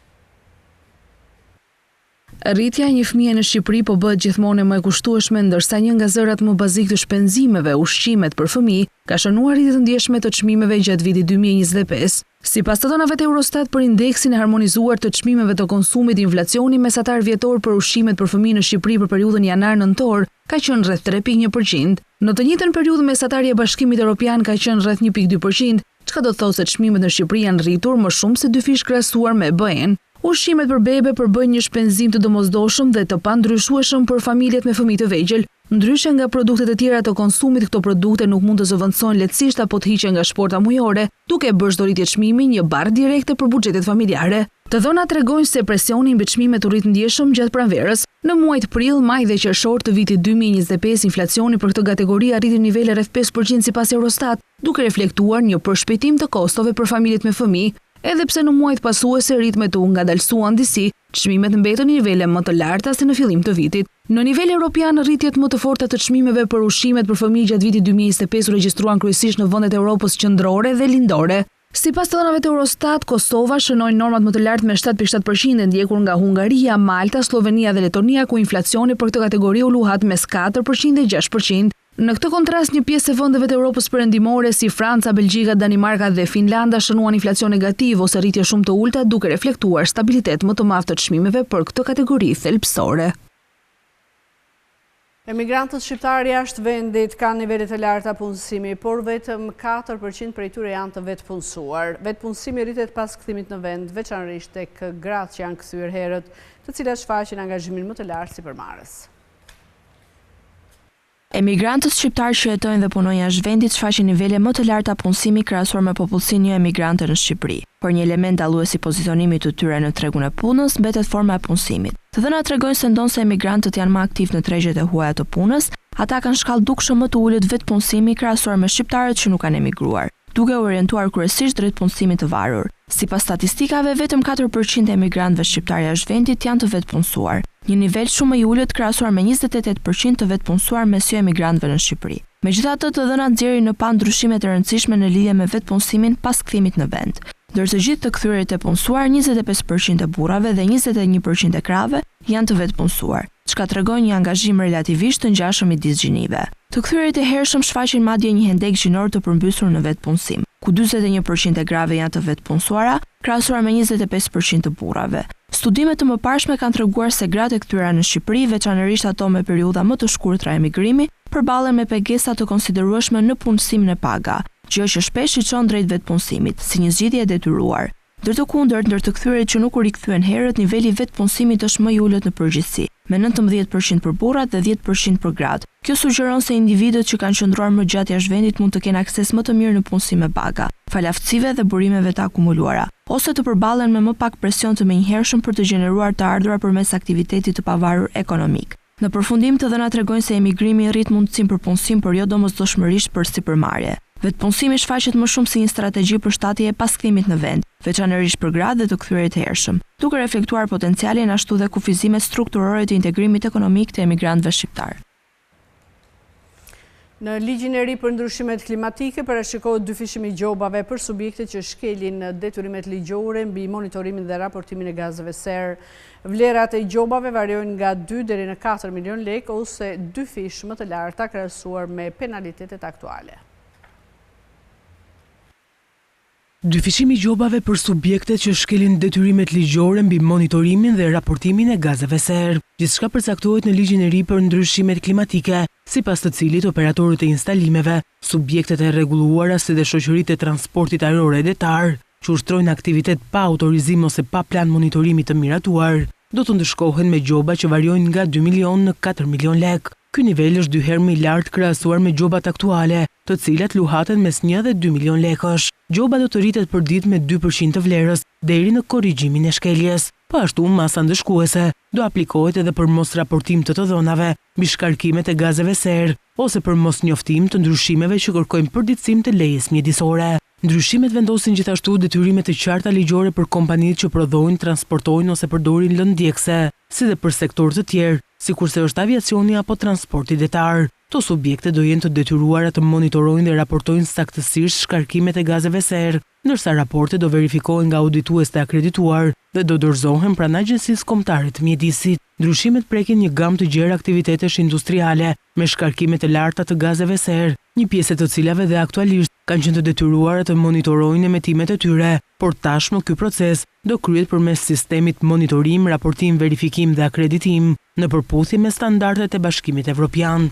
[SPEAKER 2] Rritja e një fëmije në Shqipëri po bëhet gjithmonë më e kushtueshme, ndërsa një nga zërat më bazike të shpenzimeve, ushqimet për fëmijë, ka shënuar rritje të ndjeshme të çmimeve gjatë vitit 2025. Sipas të dhënave të Eurostat për indeksin e harmonizuar të çmimeve të konsumit, inflacioni mesatar vjetor për ushqimet për fëmijë në Shqipëri për periudhën janar-nëntor ka qenë rreth 3.1%. Në të njëjtën periudhë mesatarja e Bashkimit Evropian ka qenë rreth 1.2%, çka do të thotë se çmimet në Shqipëri janë rritur më shumë se 2 fish krahasuar me BE-n. Ushqimet për bebe përbëjnë një shpenzim të domosdoshëm dhe të pandryshueshëm për familjet me fëmijë të vegjël. Ndryshe nga produktet e tjera të konsumit, këto produkte nuk mund të zëvendësohen lehtësisht apo të hiqen nga shporta mujore, duke bërë çdo rritje çmimi një barë direkte për buxhetet familjare. Të dhënat tregojnë se presioni mbi çmimet u rrit ndjeshëm gjatë pranverës. Në muajt prill, maj dhe qershor të vitit 2025, inflacioni për këtë kategori arriti nivele rreth 5% sipas Eurostat, duke reflektuar një përshpejtim të kostove për familjet me fëmijë. Edhe pse në muajt pasuese ritmet u ngadalsuan disi, çmimet mbetën në nivele më të larta se në fillim të vitit. Në nivel evropian, rritjet më të forta të çmimeve për ushqimet për fëmijë gjatë vitit 2025 u regjistruan kryesisht në vendet e Europës qendrore dhe lindore. Sipas të dhënave të Eurostat, Kosova shënoi normat më të lartë me 7.7%, ndjekur nga Hungaria, Malta, Slovenia dhe Letonia, ku inflacioni për këtë kategori u luhat mes 4% dhe 6%. Në këtë kontrast, një pjesë e vendeve të Europës perëndimore si Franca, Belgjika, Danimarka dhe Finlanda shënuan inflacion negativ ose rritje shumë të ulta, duke reflektuar stabilitet më të madh të çmimeve për këtë kategori thelbësore.
[SPEAKER 1] Emigrantët shqiptarë jashtë vendit kanë nivele të larta punësimi, por vetëm 4% prej tyre janë të vetpunësuar. Vetpunësimi rritet pas kthimit në vend, veçanërisht tek gratë që janë kthyer herët, të cilat shfaqin angazhimin më të lartë sipërmarrës.
[SPEAKER 5] Emigrantët shqiptarë që jetojnë dhe punojnë jashtë vendit shfaqin nivele më të larta punësimi krahasuar me popullsinë jo emigrante në Shqipëri. Por një element dallues i pozicionimit të tyre në tregun e punës mbetet forma e punësimit. Të dhënat tregojnë se ndonse emigrantët janë më aktiv në tregjet e huaja të punës, ata kanë shkallë dukshëm më të ulët vetpunësimi krahasuar me shqiptarët që nuk kanë emigruar, duke u orientuar kryesisht drejt punësimit të varur. Sipas statistikave, vetëm 4% e emigrantëve shqiptarë jashtë vendit janë të vetpunësuar, një nivel shumë më i ulët krahasuar me 28% të vetpunësuar mes jo emigrantëve në Shqipëri. Megjithatë, të dhënat nxjerrin në pa ndryshime të rëndësishme në lidhje me vetpunësimin pas kthimit në vend. Ndërsa gjithë të kthyerit e punësuar, 25% e burrave dhe 21% e krave janë të vetpunësuar, çka tregon një angazhim relativisht të ngjashëm midis gjinive. Të kthyerit e hershëm shfaqin madje një hendek gjinor të përmbysur në vetpunësim, ku 41% e grave janë të vetpunësuara, krahasuar me 25% të burrave. Studimet të mëparshme kanë treguar se gratë e kthyer në Shqipëri, veçanërisht ato me periudha më të shkurtra emigrimi, përballen me pegesa të konsiderueshme në punësimin e paga, gjë që shpesh i çon drejt vetpunësimit, si një zgjidhje e detyruar. Ndër të kundërt, ndër të kthyerit që nuk u rikthyen herët, niveli i vetpunësimit është më i ulët në përgjithësi,
[SPEAKER 8] me 19% për burrat dhe 10% për gratë. Kjo sugjeron se individët që kanë qëndruar më gjatë jashtë vendit mund të kenë akses më të mirë në punësim me paga, fal aftësive dhe burimeve të akumuluara, ose të përballen me më pak presion të menjëhershëm për të gjeneruar të ardhurat përmes aktivitetit të pavarur ekonomik. Në përfundim, të dhënat tregojnë se emigrimi rrit mundësinë për punësim, por jo domosdoshmërisht për sipërmarrje. Vetpunësimi shfaqet më shumë si një strategji për shtatje e paskthimit në vend, veçanërisht për gratë dhe të kthyerit të hershëm, duke reflektuar potencialin ashtu dhe kufizimet strukturore të integrimit ekonomik të emigrantëve shqiptar.
[SPEAKER 1] Në ligjin e ri për ndryshimet klimatike parashikohet dyfishimi i gjobave për subjektet që shkelin detyrimet ligjore mbi monitorimin dhe raportimin e gazeve serë. Vlerat e gjobave variojnë nga 2 deri në 4 milion lekë ose dyfish më të larta krahasuar me penalitetet aktuale.
[SPEAKER 9] Dyfishimi i gjobave për subjektet që shkelin detyrimet ligjore mbi monitorimin dhe raportimin e gazeve serë. Gjithçka përcaktohet në ligjin e ri për ndryshimet klimatike, sipas të cilit operatorët e instalimeve, subjektet e rregulluara si dhe shoqëritë e transportit ajror detar, që ushtrojnë aktivitet pa autorizim ose pa plan monitorimi të miratuar, do të ndëshkohen me gjoba që variojnë nga 2 milion në 4 milion lekë. Ky nivel është 2 herë më i lartë krahasuar me gjobat aktuale, të cilat luhaten mes 1 dhe 2 milion lekësh. Gjoba do të rritet për ditë me 2% të vlerës deri në korrigjimin e shkeljes. Po ashtu, masa ndëshkuese do aplikohet edhe për mos raportim të dhënave mbi shkarkimet e gazeve serë ose për mos njoftim të ndryshimeve që kërkojnë përditësim të lejes mjedisore. Ndryshimet vendosin gjithashtu detyrimet të qarta ligjore për kompanitë që prodhojnë, transportojnë ose përdorin lëndjekse, si dhe për sektor të tjerë, sikurse është aviacioni apo transporti detar. To subjekte do jenë të detyruara të monitorojnë dhe raportojnë saktësisht shkarkimet e gazeve serë, ndërsa raportet do verifikohen nga auditues të akredituar dhe do dorëzohen pranë Agjencisë Kombëtare të Mjedisit. Ndryshimet prekin një gamë të gjerë aktivitetesh industriale me shkarkime të larta të gazeve serë, një pjesë të cilave dhe aktualisht kanë qenë të detyruara të monitorojnë emetimet e tyre, por tashmë ky proces do kryhet përmes sistemit monitorim, raportim, verifikim dhe akreditim në përputhje me standardet e Bashkimit Evropian.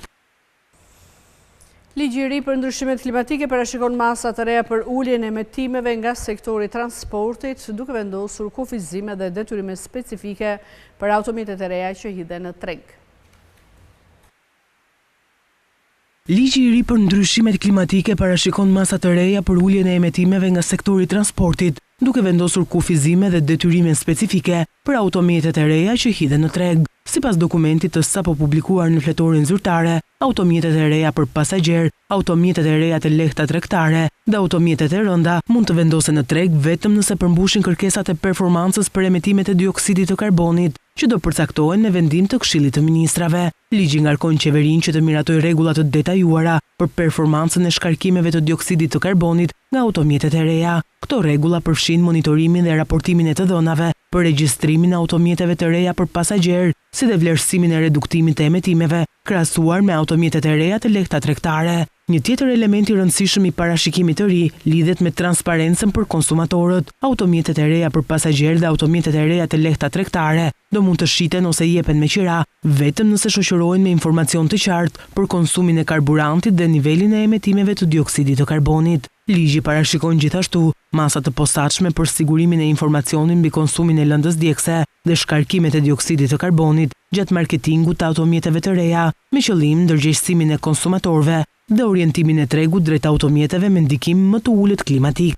[SPEAKER 1] Ligji i ri për ndryshimet klimatike parashikon masa të reja për uljen e emetimeve nga sektori transportit, duke vendosur kufizime dhe detyrime specifike për automjetet e reja që hidhen në treg.
[SPEAKER 9] Ligji i ri për ndryshimet klimatike parashikon masa të reja për uljen e emetimeve nga sektori transportit, duke vendosur kufizime dhe detyrime specifike për automjetet e reja që hidhen në treg. Sipas dokumentit të sapo publikuar në fletorin zyrtare, automjetet e reja për pasagjer, automjetet e reja të lehta tregtare dhe automjetet e rënda mund të vendosen në treg vetëm nëse përmbushin kërkesat e performancës për emetimet e dioksidit të karbonit, që do përcaktohen në vendim të Këshillit të Ministrave. Ligji ngarkon qeverinë që të miratojë rregulla të detajuara për performancën e shkarkimeve të dioksidit të karbonit nga automjetet e reja. Këto rregulla përfshin monitorimin dhe raportimin e të dhënave për regjistrimin e automjeteve të reja për pasagjer, si dhe vlerësimin e reduktimit të emetimeve, krahasuar me automjetet e reja të lehta tregtare. Një tjetër element i rëndësishëm i parashikimit të ri lidhet me transparencën për konsumatorët. Automjetet e reja për pasagjer dhe automjetet e reja të lehta tregtare do mund të shiten ose jepen me qira vetëm nëse shoqërohen me informacion të qartë për konsumin e karburantit dhe nivelin e emetimeve të dioksidit të karbonit. Ligji parashikon gjithashtu masa të posaçme për sigurimin e informacionit mbi konsumin e lëndës djegëse dhe shkarkimet e dioksidit të karbonit gjatë marketingut të automjeteve të reja, me qëllim ndërgjegjësimin e konsumatorëve dhe orientimin e tregut drejt automjeteve me ndikim më të ulët klimatik.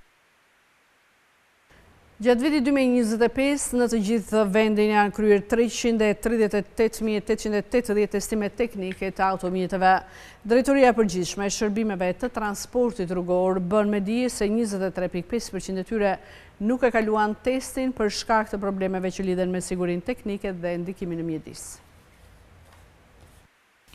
[SPEAKER 1] Gjatë vitit 2025, në të gjithë vendin janë kryer 338.880 testime teknike të automjeteve. Drejtoria e përgjithshme e shërbimeve të transportit rrugor bën me dije se 23.5% e tyre nuk e kaluan testin për shkak të problemeve që lidhen me sigurinë teknike dhe ndikimin e mjedis.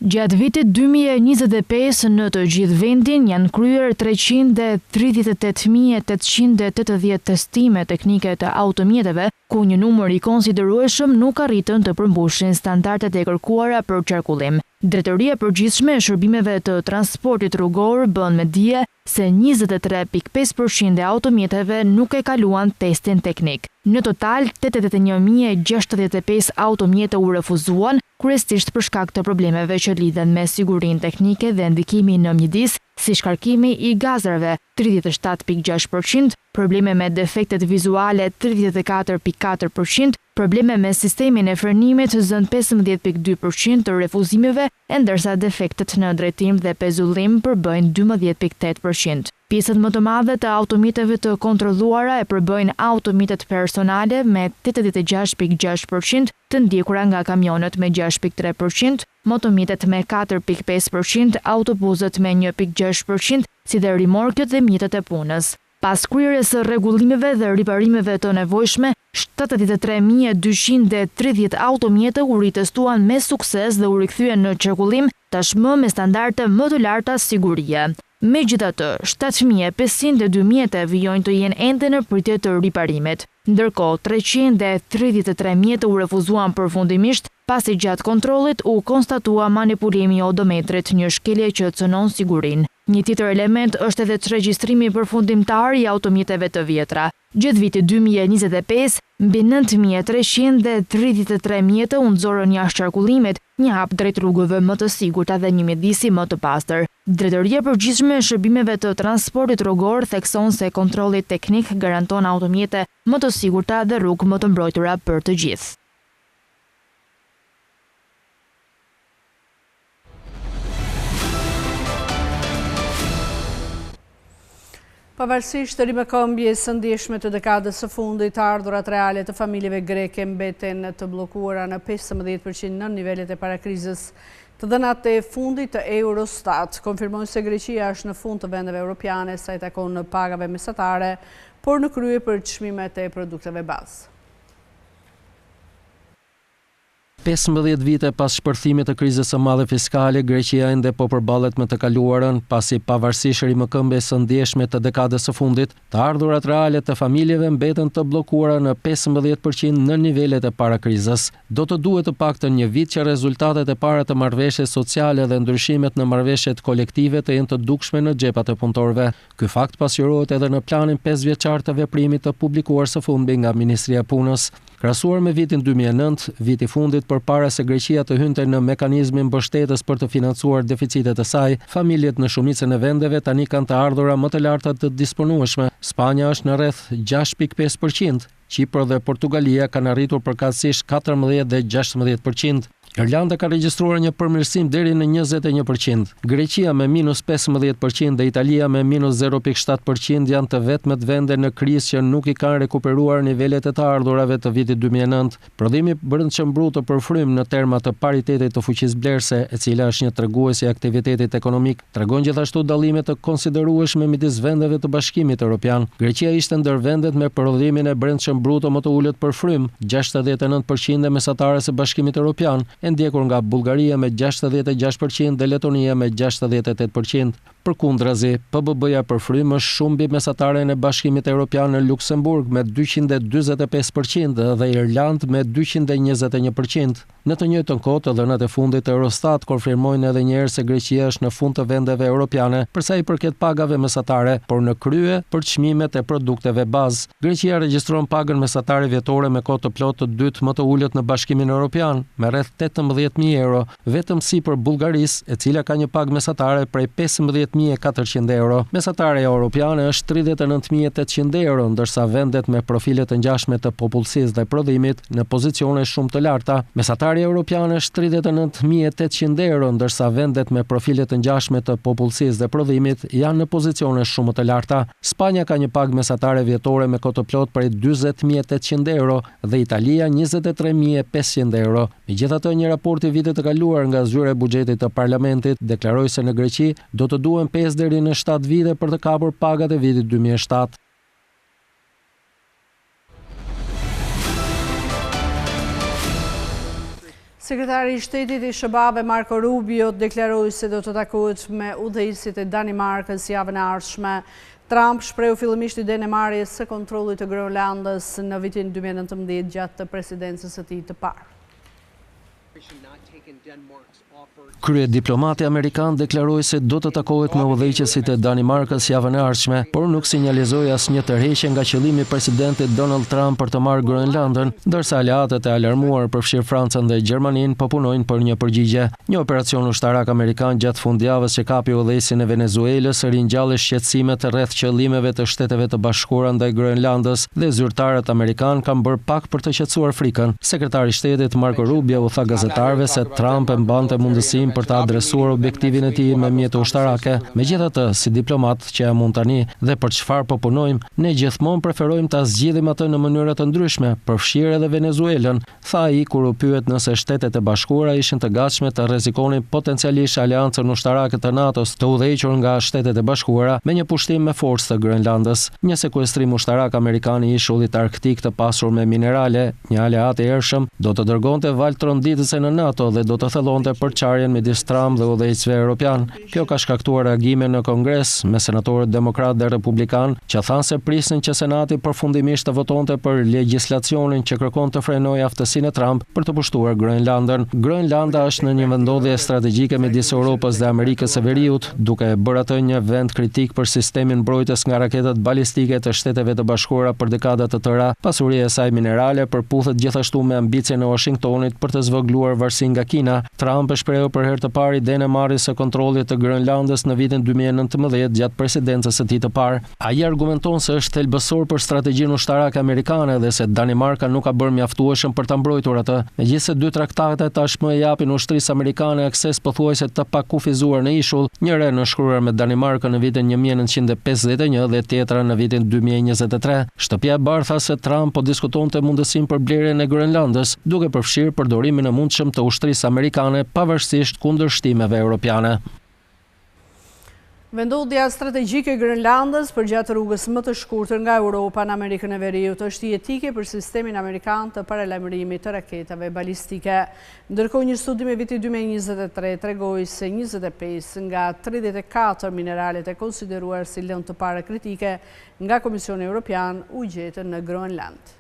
[SPEAKER 7] Gjatë vitit 2025 në të gjithë vendin janë kryer 338.880 testime teknike të automjeteve, ku një numër i konsiderueshëm nuk arritën të përmbushin standardet e kërkuara për qarkullim. Drejtoria e përgjithshme e shërbimeve të transportit rrugor bën me dije se 23.5% e automjeteve nuk e kaluan testin teknik. Në total, 81.065 automjete u refuzuan, kryesisht për shkak të problemeve që lidhen me sigurinë teknike dhe ndikimin në mjedis,
[SPEAKER 8] si shkarkimi i gazarve 37.6%, probleme me defektet vizuale 34.4%, probleme me sistemin e frenimit zënë 15.2% të refuzimeve, ndërsa defektet në drejtim dhe pezullim përbëjnë 12.8%. Pjesët më të madhe të automiteve të kontrolluara e përbëjnë automitet personale me 86.6%, të ndjekura nga kamionet me 6.3%, motomitet me 4.5%, autobuzët me 1.6%, si dhe rimorkët dhe mjetet e punës. Pas kryerjes së rregullimeve dhe riparimeve të nevojshme, 73.230 automjete u ritestuan me sukses dhe u rikthyen në qarkullim, tashmë me standarde më të larta sigurie. Megjithatë, 7.502 mjete vijojnë të jenë ende në pritje të riparimit, ndërkohë 333 mjete u refuzuan përfundimisht, pasi gjatë kontrollit u konstatua manipulimi i odometrit, një shkelje që cënon sigurinë. Një tjetër element është edhe regjistrimi përfundimtar i automjeteve të vjetra. Gjatë vitit 2025, mbi 9.333 mjete u nxorën jashtë qarkullimit, një hap drejt rrugëve më të sigurta dhe një mjedisi më të pastër. Drejtoria e Përgjithshme e Shërbimeve të Transportit Rrugor thekson se kontrolli teknik garanton automjete më të sigurta dhe rrugë më të mbrojtura për të gjithë.
[SPEAKER 1] Pavarësisht të rimëkëmbjes së ndjeshme të dekadës së fundit, ardhurat reale të familjeve greke mbeten të bllokuara në 15% në nivelet e parakrizës. Të dhënat e fundit të Eurostat konfirmojnë se Greqia është në fund të vendeve europiane sa i takon në pagave mesatare, por në krye për çmimet e produkteve bazë.
[SPEAKER 10] 15 vite pas shpërthimit të krizës së madhe fiskale, Greqia ende po përballet me të kaluarën, pasi pavarësisht rimëkëmbjes së ndjeshme të dekadës së fundit, të ardhurat reale të familjeve mbeten të bllokuara në 15% në nivelet e parakrizës. Do të duhet të paktën një vit që rezultatet e para të marrëveshjes sociale dhe ndryshimet në marrëveshjet kolektive të jenë të dukshme në xhepat e punëtorëve. Ky fakt pasqyrohet edhe në planin 5 vjeçar të veprimit të publikuar së fundmi nga Ministria e Punës. Krahasuar me vitin 2009, viti fundit përpara se Greqia të hynte në mekanizmin mbështetës për të financuar deficitet e saj, familjet në shumicën e vendeve tani kanë të ardhura më të larta të disponueshme. Spanja është në rreth 6.5%, Kipro dhe Portugalia kanë arritur përkatësisht 14 dhe 16%. Irlanda ka regjistruar një përmirësim deri në 21%. Greqia me minus 15% dhe Italia me minus 0.7% janë të vetmet vende në krizë që nuk i kanë rekuperuar nivelet e të ardhurave të vitit 2009. Prodhimi brendshëm brut të përfrym në terma të paritetit të fuqisë blerëse, e cila është një treguesi i aktivitetit ekonomik, tregon gjithashtu dallime të konsiderueshme midis vendeve të Bashkimit Evropian. Greqia ishte ndër vendet me prodhimin e brendshëm brut më të ulët përfrym, 69% e mesatarës së Bashkimit Evropian, e ndjekur nga Bullgaria me 66% dhe Letonia me 68%. Përkundrazi, PBB-ja përfrym është shumë mbi mesataren e Bashkimit Evropian në Luksemburg me 245% dhe Irland me 221%. Në të njëjtën kohë, të dhënat e fundit të Eurostat konfirmojnë edhe një herë se Greqia është në fund të vendeve europiane për sa i përket pagave mesatare, por në krye për çmimet e produkteve bazë. Greqia regjistron pagën mesatare vjetore me kohë të plotë të dytë më të ulët në Bashkimin Evropian, me rreth 18.000 euro, vetëm sipër Bullgarisë, e cila ka një pagë mesatare prej 15.400 euro. Mesatare europiane është 39.800 euro, ndërsa vendet me profile të ngjashme të popullsisë dhe prodhimit në pozicione shumë të larta. Mesatare europiane është 39.800 euro, ndërsa vendet me profile të ngjashme të popullsisë dhe prodhimit janë në pozicione shumë të larta. Spanja ka një pagë mesatare vjetore me kohë të plotë prej 40.800 euro dhe Italia 23.500 euro. Megjithatë, një raport i vitit të kaluar nga zyra e buxhetit të parlamentit deklaroi se në Greqi do të duhen 5 deri në 7 vite për të kapur pagat e vitit 2007.
[SPEAKER 1] Sekretari i Shtetit i SBA Marco Rubio deklaroi se do të takohet me udhëheqësit e Danimarkës javën e ardhshme. Trump shprehu fillimisht idenë e marrjes së kontrollit të Groenlandës në vitin 2019 gjatë të presidencës së tij të parë.
[SPEAKER 10] Krye diplomati amerikan deklaroi se do të takohet me udhëheqësit e Danimarkës javën e ardhshme, por nuk sinjalizoi asnjë tërheqje nga qëllimi i presidentit Donald Trump për të marrë Groenlandën, ndërsa aleatët e alarmuar përfshirë Francën dhe Gjermaninë po punojnë për një përgjigje. Një operacion ushtarak amerikan gjatë fundjavës që kapi udhëheqësin e Venezuelës ringjalli shqetësimet rreth qëllimeve të Shteteve të Bashkuara ndaj Groenlandës dhe zyrtarët amerikan kanë bërë pak për të qetësuar frikën. Sekretari i Shtetit Marco Rubio u tha gazetarëve se Trump e mbante mundësinë për të adresuar objektivin e tij me mjete ushtarake. Megjithatë, si diplomat që jam unë tani dhe për çfarë po punojmë, ne gjithmonë preferojmë ta zgjidhim atë në mënyra të ndryshme, përfshirë edhe Venezuelën, tha ai kur u pyet nëse Shtetet e Bashkuara ishin të gatshme të rrezikonin potencialisht aleancën ushtarake të NATO-s të udhëhequr nga Shtetet e Bashkuara me një pushtim me forcë të Groenlandës. Një sekuestrim ushtarak amerikan i ishullit arktik të pasur me minerale, një aleat i errshëm, do të dërgonte valë tronditëse në NATO dhe do të thellonte përçarjen midis Trump dhe udhëheqësve europian. Kjo ka shkaktuar reagime në Kongres me senatorët demokrat dhe republikan që thanë se prisnin që Senati përfundimisht të votonte për legjislacionin që kërkon të frenojë aftësinë e Trump për të pushtuar Groenlandën. Groenlanda është në një vendodhje strategjike midis Europës dhe Amerikës së Veriut, duke bërë atë një vend kritik për sistemin mbrojtës nga raketat balistike të Shteteve të Bashkuara për dekada të tëra. Pasuria e saj minerale përputhet gjithashtu me ambicien e Washingtonit për të zvogëluar varësinë nga Kina. Trump e shprehur për herë të parë idenë e marrjes së kontrollit të Groenlandës në vitin 2019 gjatë presidencës së tij të parë. Ai argumenton se është thelbësor për strategjinë ushtarake amerikane dhe se Danimarka nuk ka bërë mjaftueshëm për ta mbrojtur atë. Megjithëse dy traktate tashmë japin ushtrisë amerikane akses pothuajse të pakufizuar në ishull, njëra e nënshkruar me Danimarkën në vitin 1951 dhe tjetra në vitin 2023. Shtëpia e Bardhë tha se Trump po diskutonte mundësinë për blerjen e Groenlandës, duke përfshirë përdorimin e mundshëm të ushtrisë amerikane pavarësisht kundërshtimeve europiane.
[SPEAKER 1] Vendodhja strategjike e Groenlandës përgjatë rrugës më të shkurtër nga Europa në Amerikën e Veriut është jetike për sistemin amerikan të paralajmërimit të raketave balistike. Ndërkohë një studim e vitit 2023 tregoi se 25 nga 34 mineralet e konsideruar si lëndë të para kritike nga Komisioni Evropian u gjetën në Groenland.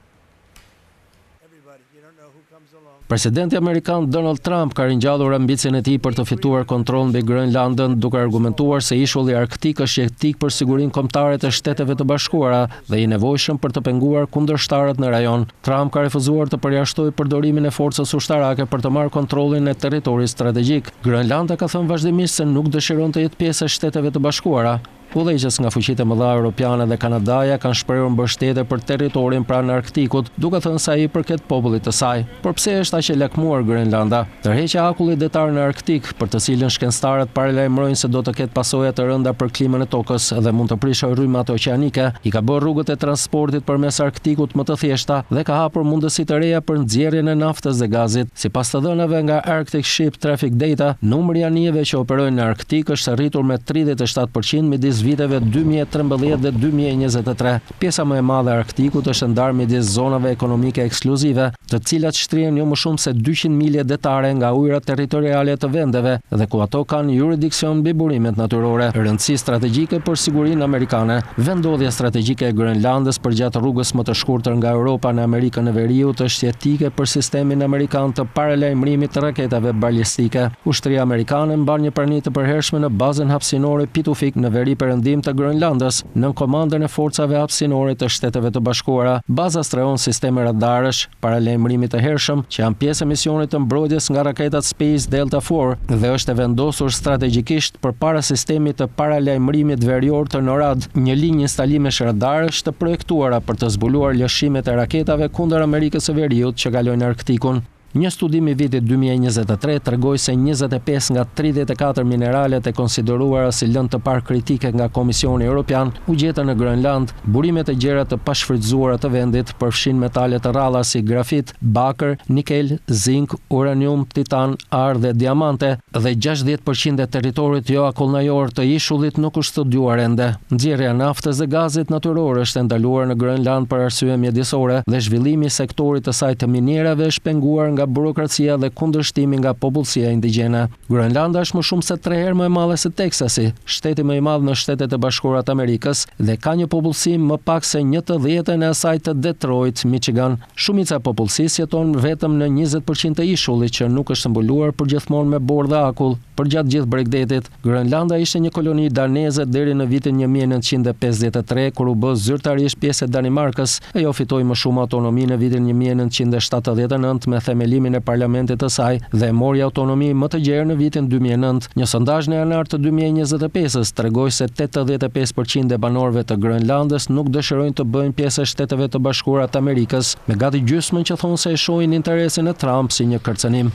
[SPEAKER 10] Presidenti amerikan Donald Trump ka ringjallur ambicien e tij për të fituar kontroll mbi Groenlandën, duke argumentuar se ishulli arktik është jetik për sigurinë kombëtare të Shteteve të Bashkuara dhe i nevojshëm për të penguar kundërshtarët në rajon. Trump ka refuzuar të përjashtojë përdorimin e forcës ushtarake për të marrë kontrollin e territorit strategjik. Groenlanda ka thënë vazhdimisht se nuk dëshiron të jetë pjesë e Shteteve të Bashkuara. Udhëheqës nga fuqitë e mëdha europiane dhe kanadaja kanë shprehur mbështetje për territorin pranë Arktikut, duke thënë se ai përket popullit të saj. Por pse është aq e lakmuar Groenlanda? Tërheqja e akullit detar në Arktik, për të cilën shkencëtarët paralajmërojnë se do të ketë pasoja të rënda për klimën e tokës dhe mund të prishë rrymat oqeanike, i ka bërë rrugët e transportit përmes Arktikut më të thjeshta dhe ka hapur mundësi të reja për nxjerrjen e naftës dhe gazit. Sipas të dhënave nga Arctic Ship Traffic Data, numri i anijeve që operojnë në Arktik është rritur me 37% midis viteve 2013 dhe 2023. Pjesa më e madhe e Arktikut është ndarë midis zonave ekonomike ekskluzive, të cilat shtrihen jo më shumë se 200 milje detare nga ujërat territoriale të vendeve dhe ku ato kanë jurisdiksion mbi burimet natyrore. Rëndësi strategjike për sigurinë amerikane. Vendodhja strategjike e Groenlandës përgjatë rrugës më të shkurtër nga Europa në Amerikën e Veriut është jetike për sistemin amerikan të paralajmërimit të raketave balistike. Ushtria amerikane mban një prani të përhershme në bazën hapësinore Pitufik në veri perëndim të Groenlandës, nën komandën e forcave hapësinore të Shteteve të Bashkuara. Baza strehon sisteme radarësh, paralajmërimit të hershëm që janë pjesë e misionit të mbrojtjes nga raketat Space Delta IV dhe është e vendosur strategjikisht përpara sistemit të paralajmërimit verior të NORAD, një linjë instalimesh radarësh të projektuara për të zbuluar lëshimet e raketave kundër Amerikës së Veriut që kalojnë Arktikun. Një studim i vitit 2023 tregoi se 25 nga 34 mineralet e konsideruara si lëndë të parë kritike nga Komisioni Evropian u gjetën në Groenland. Burimet e gjera të pashfrytzuara të vendit përfshin metale të rralla si grafit, bakër, nikel, zink, uranium, titan, ar dhe diamante dhe 60% e territorit jo akullnajor të ishullit nuk është studiuar ende. Nxjerrja e naftës dhe gazit natyror është ndaluar në Groenland për arsye mjedisore dhe zhvillimi i sektorit të saj të minierave është penguar nga nga burokracia dhe kundërshtimi nga popullsia indigjene. Grenlanda është më shumë se 3 herë më e madhe se Teksasi, shteti më i madh në Shtetet e Bashkuara të Amerikës dhe ka një popullsi më pak se 1/10 e asaj të Detroit, Michigan. Shumica e popullsisë jeton vetëm në 20% të ishullit që nuk është mbuluar përgjithmonë me borë dhe akull. Përgjatë gjithë Bregdetit, Grenlanda ishte një koloni daneze deri në vitin 1953 kur u bë zyrtarisht pjesë e Danimarkës. Ajo fitoi më shumë autonomi në vitin 1979 me themelimin e parlamentit të saj dhe mori autonomi më të gjerë në vitin 2009. Një sondazh në janar të 2025-s tregoi se 85% e banorëve të Grenlandës nuk dëshirojnë të bëjnë pjesë e Shteteve të Bashkuara të Amerikës, me gati gjysmën që thonë se e shohin interesin e Trump si një kërcënim.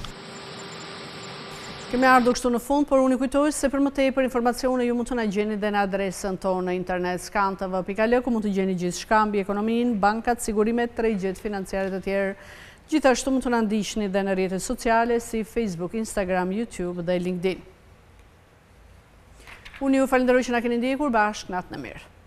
[SPEAKER 1] Kemi ardhur kështu në fund, por unë kujtoj se për më tepër informacione ju mund të na gjeni dhe në adresën tonë në internet skantv.al, ku mund të gjeni gjithçka mbi ekonominë, bankat, sigurimet, tregjet financiare të tjerë. Gjithashtu mund të na ndiqni dhe në rrjetet sociale si Facebook, Instagram, YouTube dhe LinkedIn. Unë ju falenderoj që na keni ndjekur, bashkë natën e mirë.